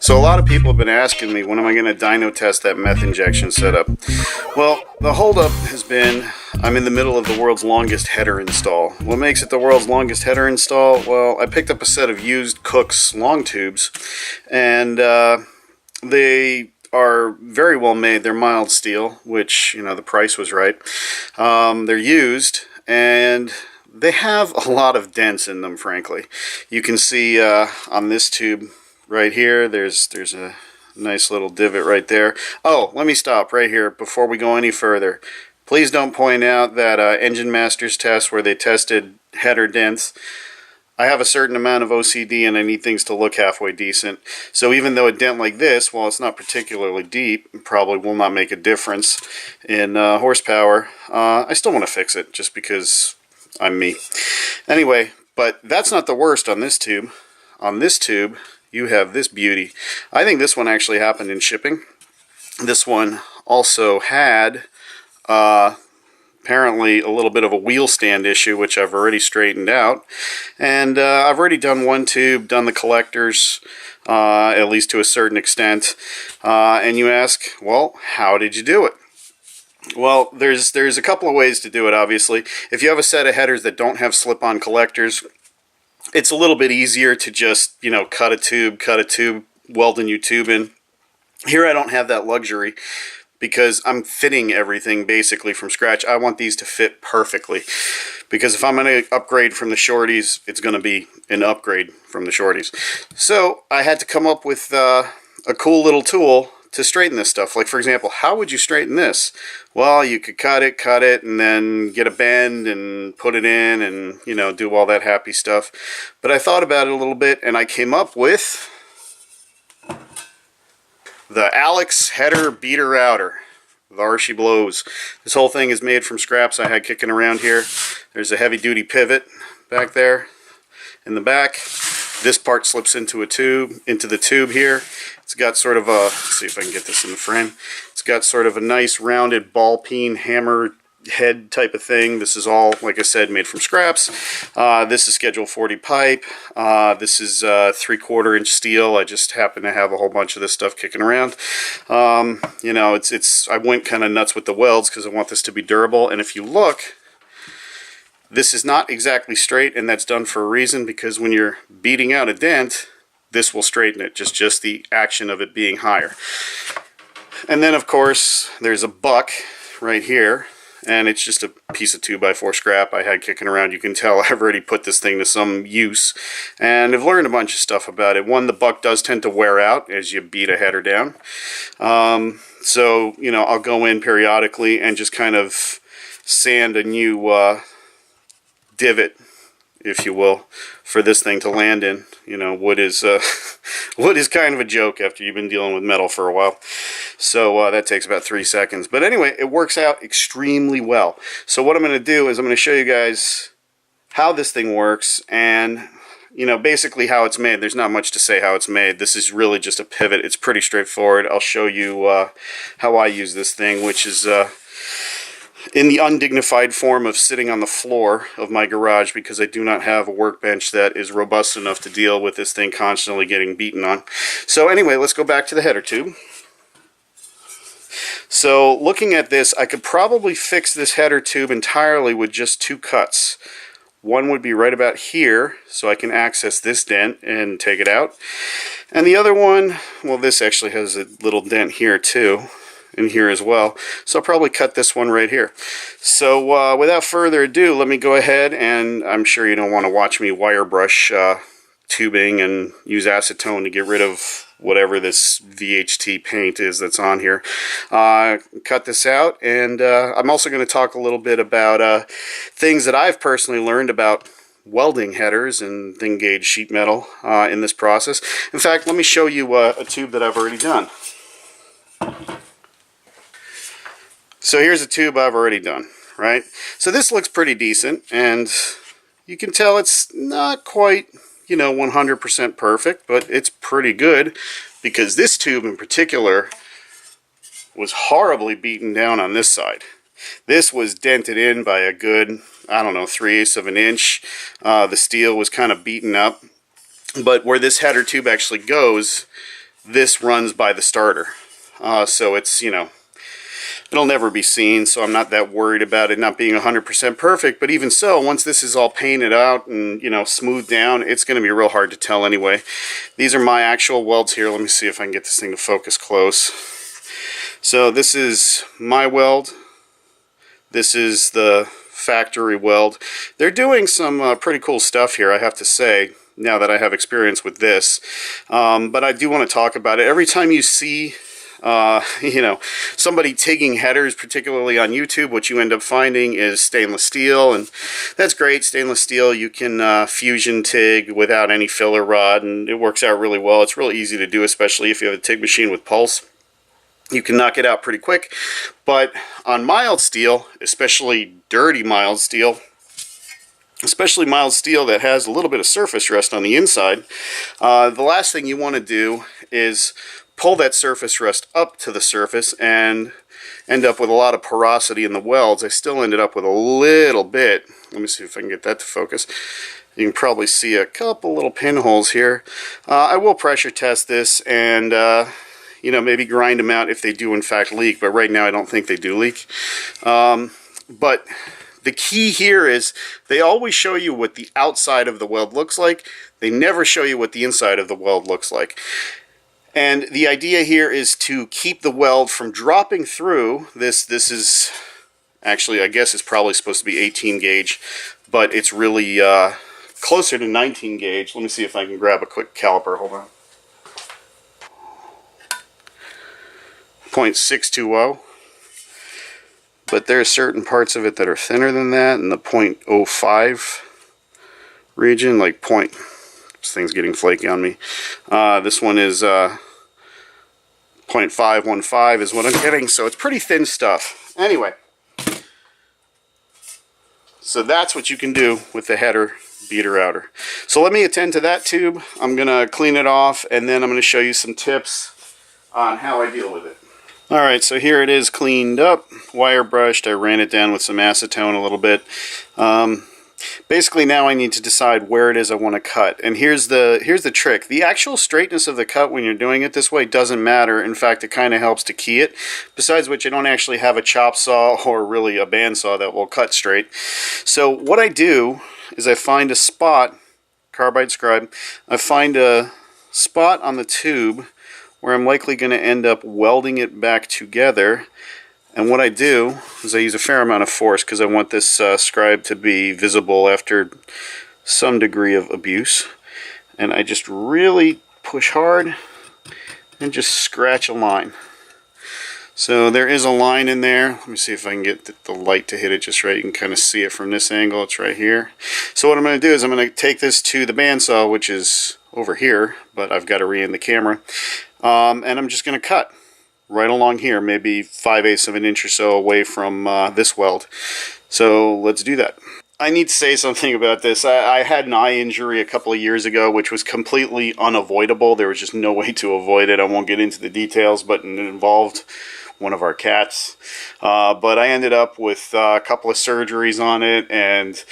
So a lot of people have been asking me, when am I going to dyno test that meth injection setup? Well, the holdup has been, I'm in the middle of the world's longest header install. What makes it the world's longest header install? Well, I picked up a set of used Cook's long tubes, and they are very well made. They're mild steel, which, you know, the price was right. They're used, and they have a lot of dents in them, frankly. You can see on this tube right here, there's a nice little divot right there. Oh, let me stop right here before we go any further. Please don't point out that Engine Masters test where they tested header dents. I have a certain amount of OCD and I need things to look halfway decent. So even though a dent like this, while it's not particularly deep, probably will not make a difference in horsepower, I still want to fix it just because I'm me. Anyway, but that's not the worst on this tube. On this tube, you have this beauty. I think this one actually happened in shipping. This one also had apparently a little bit of a wheel stand issue, which I've already straightened out. And I've already done one tube, done the collectors, at least to a certain extent. And you ask, well, how did you do it? Well, there's a couple of ways to do it, obviously. If you have a set of headers that don't have slip-on collectors, it's a little bit easier to just, you know, cut a tube, weld a new tube in. Here I don't have that luxury because I'm fitting everything basically from scratch. I want these to fit perfectly because if I'm going to upgrade from the shorties, it's going to be an upgrade from the shorties. So I had to come up with a cool little tool to straighten this stuff. Like, for example, how would you straighten this? Well, you could cut it, and then get a bend and put it in and, you know, do all that happy stuff. But I thought about it a little bit, and I came up with the Alex Header Beater Router. Thar she blows. This whole thing is made from scraps I had kicking around here. There's a heavy-duty pivot back there in the back. This part slips into the tube here. It's got sort of a, let's see if I can get this in the frame. It's got sort of a nice rounded ball peen hammer head type of thing. This is all, like I said, made from scraps. This is Schedule 40 pipe. This is 3/4 inch steel. I just happen to have a whole bunch of this stuff kicking around. You know, I went kind of nuts with the welds because I want this to be durable. And if you look, this is not exactly straight, and that's done for a reason, because when you're beating out a dent, this will straighten it, just the action of it being higher. And then, of course, there's a buck right here, and it's just a piece of 2x4 scrap I had kicking around. You can tell I've already put this thing to some use, and I've learned a bunch of stuff about it. One, the buck does tend to wear out as you beat a header down. So, you know, I'll go in periodically and just kind of sand a new divot, if you will, for this thing to land in. You know, wood is kind of a joke after you've been dealing with metal for a while. So that takes about 3 seconds. But anyway, it works out extremely well. So what I'm going to do is I'm going to show you guys how this thing works and, you know, basically how it's made. There's not much to say how it's made. This is really just a pivot. It's pretty straightforward. I'll show you how I use this thing, which is in the undignified form of sitting on the floor of my garage, because I do not have a workbench that is robust enough to deal with this thing constantly getting beaten on. So anyway, let's go back to the header tube. So looking at this, I could probably fix this header tube entirely with just 2 cuts. One would be right about here, so I can access this dent and take it out. And the other one, well, this actually has a little dent here too, and here as well. So I'll probably cut this one right here. So without further ado, let me go ahead, and I'm sure you don't want to watch me wire brush tubing and use acetone to get rid of whatever this VHT paint is that's on here. Cut this out, and I'm also going to talk a little bit about things that I've personally learned about welding headers and thin gauge sheet metal in this process. In fact, let me show you a tube that I've already done. So here's a tube I've already done, right? So this looks pretty decent, and you can tell it's not quite, you know, 100% perfect, but it's pretty good, because this tube in particular was horribly beaten down on this side. This was dented in by a good, I don't know, 3/8 of an inch. The steel was kind of beaten up. But where this header tube actually goes, this runs by the starter. So it's, you know, it'll never be seen, so I'm not that worried about it not being 100% perfect. But even so, once this is all painted out and, you know, smoothed down, it's going to be real hard to tell anyway. These are my actual welds here. Let me see if I can get this thing to focus close. So this is my weld. This is the factory weld. They're doing some pretty cool stuff here, I have to say, now that I have experience with this. But I do want to talk about it. Every time you see you know, somebody TIGging headers, particularly on YouTube, what you end up finding is stainless steel, and that's great. Stainless steel, you can fusion TIG without any filler rod, and it works out really well. It's real easy to do, especially if you have a TIG machine with pulse. You can knock it out pretty quick. But on mild steel, especially dirty mild steel, especially mild steel that has a little bit of surface rust on the inside, the last thing you want to do is pull that surface rust up to the surface and end up with a lot of porosity in the welds. I still ended up with a little bit. Let me see if I can get that to focus. You can probably see a couple little pinholes here. I will pressure test this and you know, maybe grind them out if they do in fact leak, but right now I don't think they do leak. But the key here is they always show you what the outside of the weld looks like. They never show you what the inside of the weld looks like. And the idea here is to keep the weld from dropping through. This is actually, I guess it's probably supposed to be 18 gauge, but it's really closer to 19 gauge. Let me see if I can grab a quick caliper. Hold on. 0.620. But there are certain parts of it that are thinner than that, in the 0.05 region, like this thing's getting flaky on me. This one is 0.515 is what I'm getting, so it's pretty thin stuff. Anyway, so that's what you can do with the header beater outer. So let me attend to that tube. I'm going to clean it off, and then I'm going to show you some tips on how I deal with it. Alright, so here it is cleaned up, wire brushed. I ran it down with some acetone a little bit. Basically now I need to decide where it is I want to cut. And here's the trick. The actual straightness of the cut when you're doing it this way doesn't matter. In fact, it kind of helps to key it. Besides which, I don't actually have a chop saw or really a bandsaw that will cut straight. So what I do is I find a spot, carbide scribe, I find a spot on the tube where I'm likely going to end up welding it back together. And what I do is I use a fair amount of force because I want this scribe to be visible after some degree of abuse. And I just really push hard and just scratch a line. So there is a line in there. Let me see if I can get the light to hit it just right. You can kind of see it from this angle. It's right here. So what I'm going to do is I'm going to take this to the bandsaw, which is over here, but I've got to re-in the camera. And I'm just going to cut right along here, maybe 5/8 of an inch or so away from this weld. So let's do that. I need to say something about this. I had an eye injury a couple of years ago, which was completely unavoidable. There was just no way to avoid it. I won't get into the details, but it involved one of our cats. But I ended up with a couple of surgeries on it, and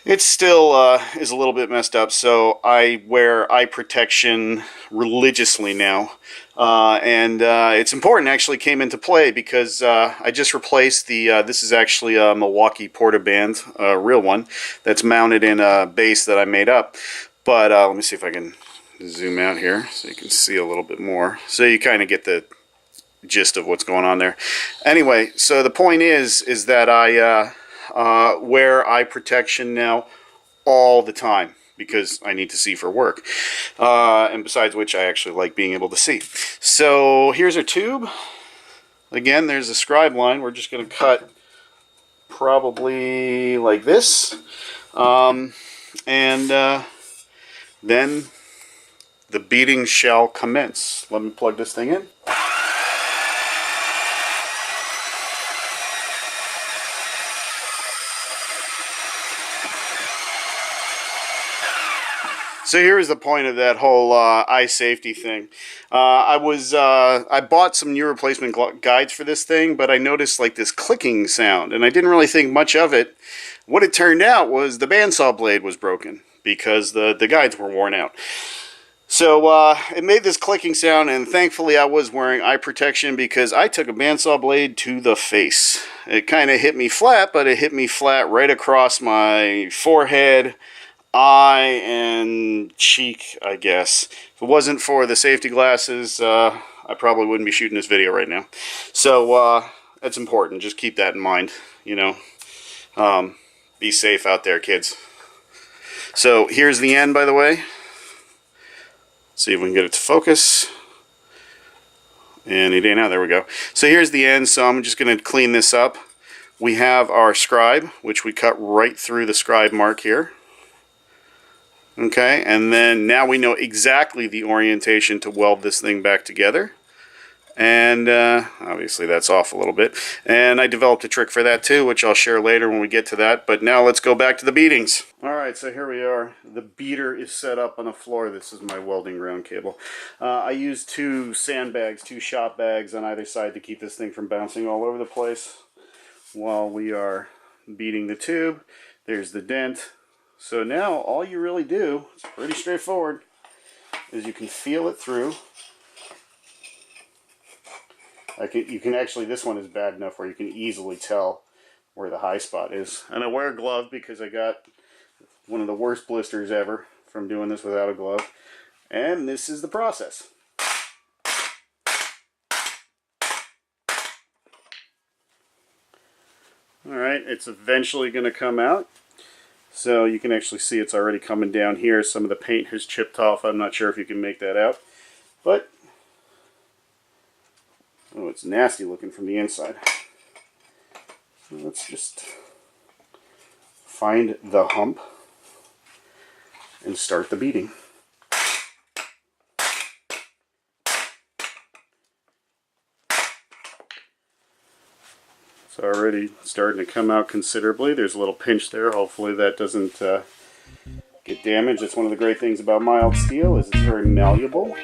it still is a little bit messed up. So I wear eye protection religiously now. And it's important, actually came into play because I just replaced the, this is actually a Milwaukee Portaband, a real one, that's mounted in a base that I made up. But let me see if I can zoom out here so you can see a little bit more. So you kind of get the gist of what's going on there. Anyway, so the point is that I wear eye protection now all the time, because I need to see for work. And besides which, I actually like being able to see. So here's our tube. Again, there's a scribe line. We're just going to cut probably like this. And then the beating shall commence. Let me plug this thing in. So here's the point of that whole eye safety thing. I bought some new replacement guides for this thing, but I noticed like this clicking sound, and I didn't really think much of it. What it turned out was the bandsaw blade was broken because the guides were worn out. So it made this clicking sound, and thankfully I was wearing eye protection because I took a bandsaw blade to the face. It kind of hit me flat, but it hit me flat right across my forehead, eye, and cheek, I guess. If it wasn't for the safety glasses, I probably wouldn't be shooting this video right now. So that's important. Just keep that in mind, you know. Be safe out there, kids. So here's the end, by the way. See if we can get it to focus. And it ain't out. There we go. So here's the end. So I'm just going to clean this up. We have our scribe, which we cut right through the scribe mark here. Okay, and then now we know exactly the orientation to weld this thing back together. And obviously that's off a little bit. And I developed a trick for that too, which I'll share later when we get to that. But now let's go back to the beatings. Alright, so here we are. The beater is set up on the floor. This is my welding ground cable. I used 2 sandbags, 2 shop bags on either side to keep this thing from bouncing all over the place while we are beating the tube. There's the dent. So now all you really do, it's pretty straightforward, is you can feel it through. You can actually, this one is bad enough where you can easily tell where the high spot is. And I wear a glove because I got one of the worst blisters ever from doing this without a glove. And this is the process. Alright, it's eventually going to come out. So you can actually see it's already coming down here. Some of the paint has chipped off. I'm not sure if you can make that out. But oh, it's nasty looking from the inside. So let's just find the hump and start the beating. It's already starting to come out considerably. There's a little pinch there. Hopefully that doesn't get damaged. That's one of the great things about mild steel, is it's very malleable.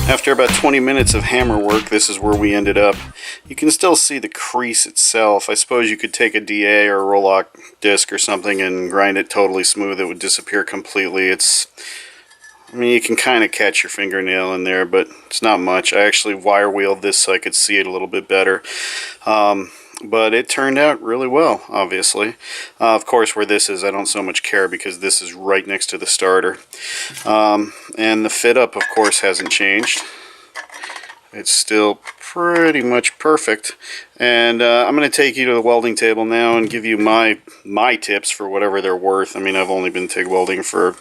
After about 20 minutes of hammer work, this is where we ended up. You can still see the crease itself. I suppose you could take a DA or a roll-lock disc or something and grind it totally smooth. It would disappear completely. I mean, you can kind of catch your fingernail in there, but it's not much. I actually wire wheeled this so I could see it a little bit better. But it turned out really well, obviously. Of course, where this is, I don't so much care because this is right next to the starter. And the fit up, of course, hasn't changed. It's still pretty much perfect. And I'm going to take you to the welding table now and give you my tips for whatever they're worth. I mean, I've only been TIG welding for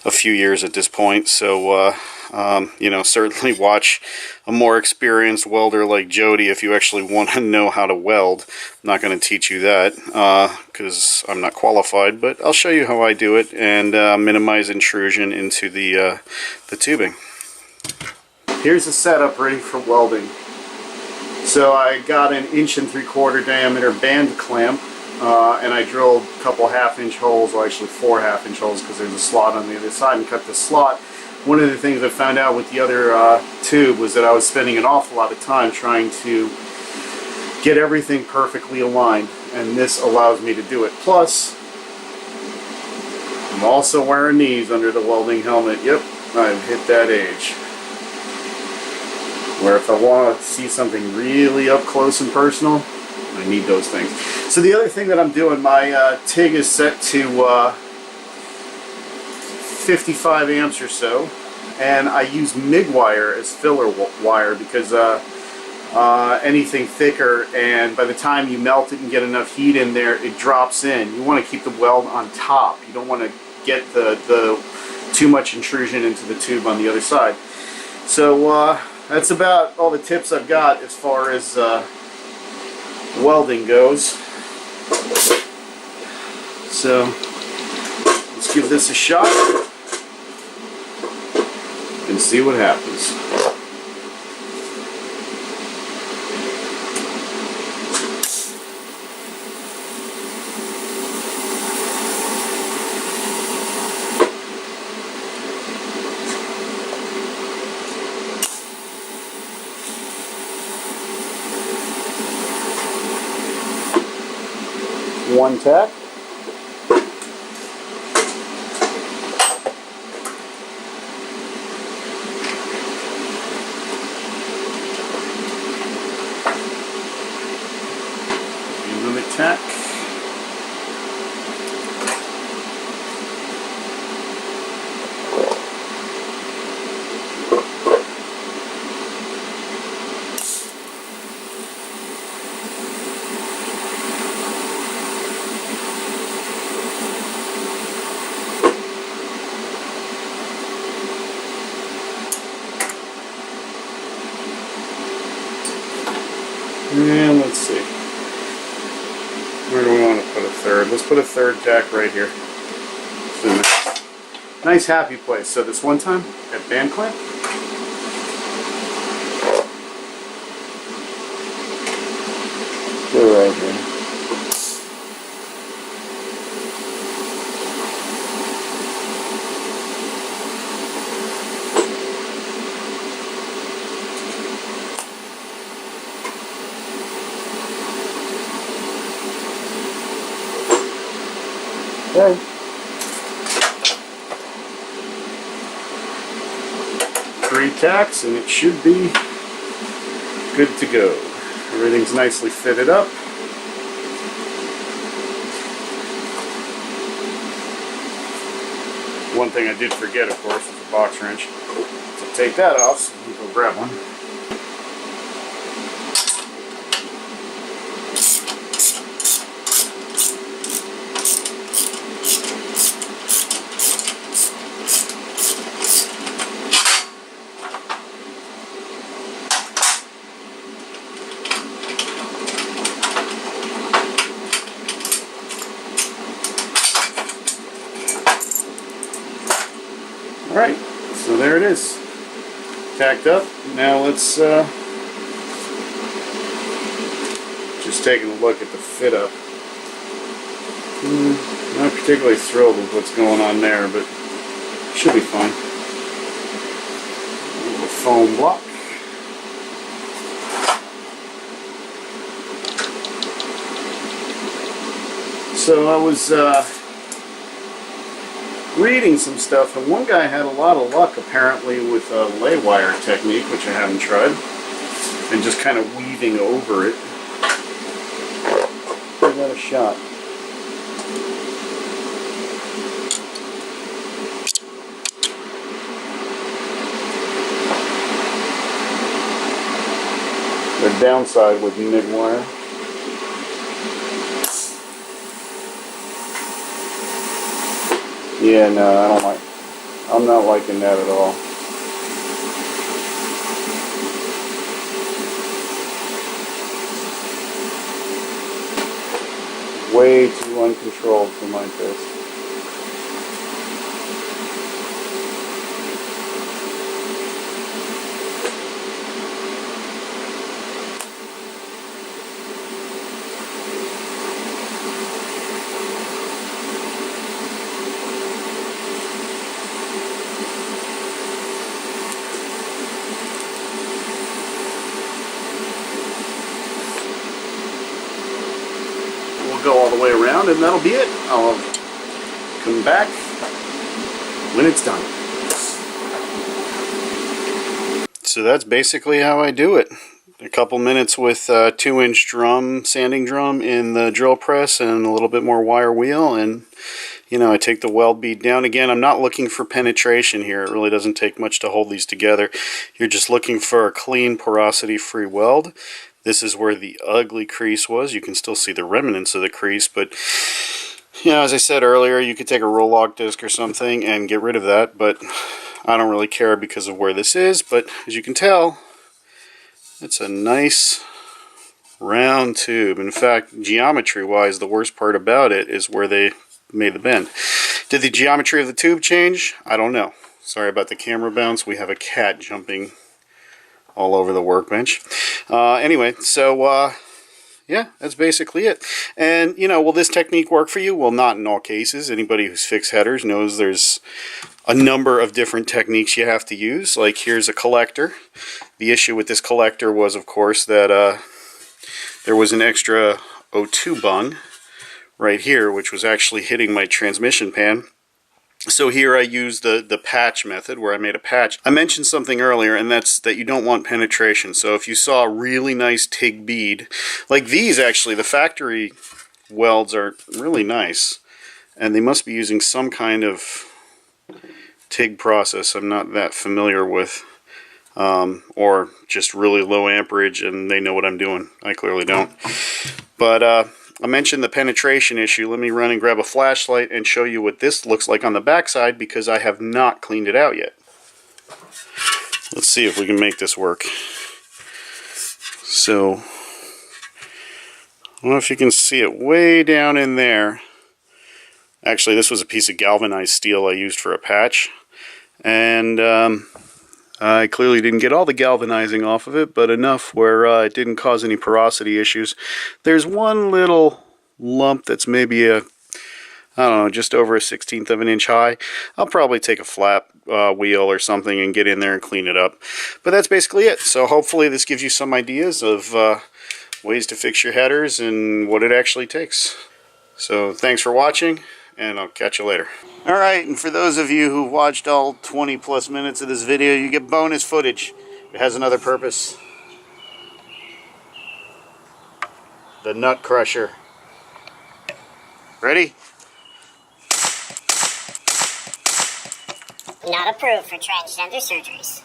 a few years at this point, so you know, certainly watch a more experienced welder like Jody if you actually want to know how to weld. I'm not going to teach you that because I'm not qualified, but I'll show you how I do it and minimize intrusion into the tubing. Here's the setup ready for welding. So I got an 1 3/4 diameter band clamp and I drilled a couple 1/2-inch holes, or actually 4 1/2-inch holes because there's a slot on the other side, and cut the slot. One of the things I found out with the other tube was that I was spending an awful lot of time trying to get everything perfectly aligned, and this allows me to do it. Plus, I'm also wearing these under the welding helmet. Yep, I've hit that age where if I want to see something really up close and personal, I need those things. So the other thing that I'm doing, my TIG is set to 55 amps or so, and I use MIG wire as filler wire because anything thicker, and by the time you melt it and get enough heat in there, it drops in. You want to keep the weld on top. You don't want to get the too much intrusion into the tube on the other side. So that's about all the tips I've got as far as welding goes. So let's give this a shot and see what happens. one tack. Another tack. And let's see. Where do we want to put a third? Let's put a third tack right here. Nice happy place. So this one time at band clamp. Go right here. Okay. Three tacks and it should be good to go. Everything's nicely fitted up. One thing I did forget, of course, is a box wrench. So take that off so you can go grab one. Alright, so there it is. Tacked up. Now let's just taking a look at the fit up. Not particularly thrilled with what's going on there, but should be fine. A little foam block. So I was reading some stuff, and one guy had a lot of luck apparently with a lay wire technique, which I haven't tried, and just kind of weaving over it. Give that a shot. The downside with MIG wire. Yeah, no, I'm not liking that at all. Way too uncontrolled for my taste. Go all the way around and that'll be it. I'll come back when it's done. So that's basically how I do it. A couple minutes with a 2-inch drum, sanding drum in the drill press and a little bit more wire wheel, and you know, I take the weld bead down. Again, I'm not looking for penetration here. It really doesn't take much to hold these together. You're just looking for a clean, porosity-free weld. This is where the ugly crease was. You can still see the remnants of the crease, but you know, as I said earlier, you could take a roll lock disc or something and get rid of that, but I don't really care because of where this is. But as you can tell, it's a nice round tube. In fact, geometry-wise, the worst part about it is where they made the bend. Did the geometry of the tube change? I don't know. Sorry about the camera bounce. We have a cat jumping all over the workbench. Anyway, so yeah, that's basically it. And you know, will this technique work for you? Well, not in all cases. Anybody who's fixed headers knows there's a number of different techniques you have to use. Like here's a collector. The issue with this collector was, of course, that there was an extra O2 bung right here, which was actually hitting my transmission pan. So here I used the patch method, where I made a patch. I mentioned something earlier, and that's that you don't want penetration. So if you saw a really nice TIG bead, like these actually, the factory welds are really nice, and they must be using some kind of TIG process I'm not that familiar with, or just really low amperage and they know what I'm doing. I clearly don't. But I mentioned the penetration issue. Let me run and grab a flashlight and show you what this looks like on the backside, because I have not cleaned it out yet. Let's see if we can make this work. So, I don't know if you can see it way down in there. Actually, this was a piece of galvanized steel I used for a patch. And I clearly didn't get all the galvanizing off of it, but enough where it didn't cause any porosity issues. There's one little lump that's maybe I don't know, just over a 1/16 of an inch high. I'll probably take a flat wheel or something and get in there and clean it up. But that's basically it. So hopefully this gives you some ideas of ways to fix your headers and what it actually takes. So thanks for watching, and I'll catch you later. Alright, and for those of you who watched all 20 plus minutes of this video, you get bonus footage. It has another purpose. The nut crusher. Ready? Not approved for transgender surgeries.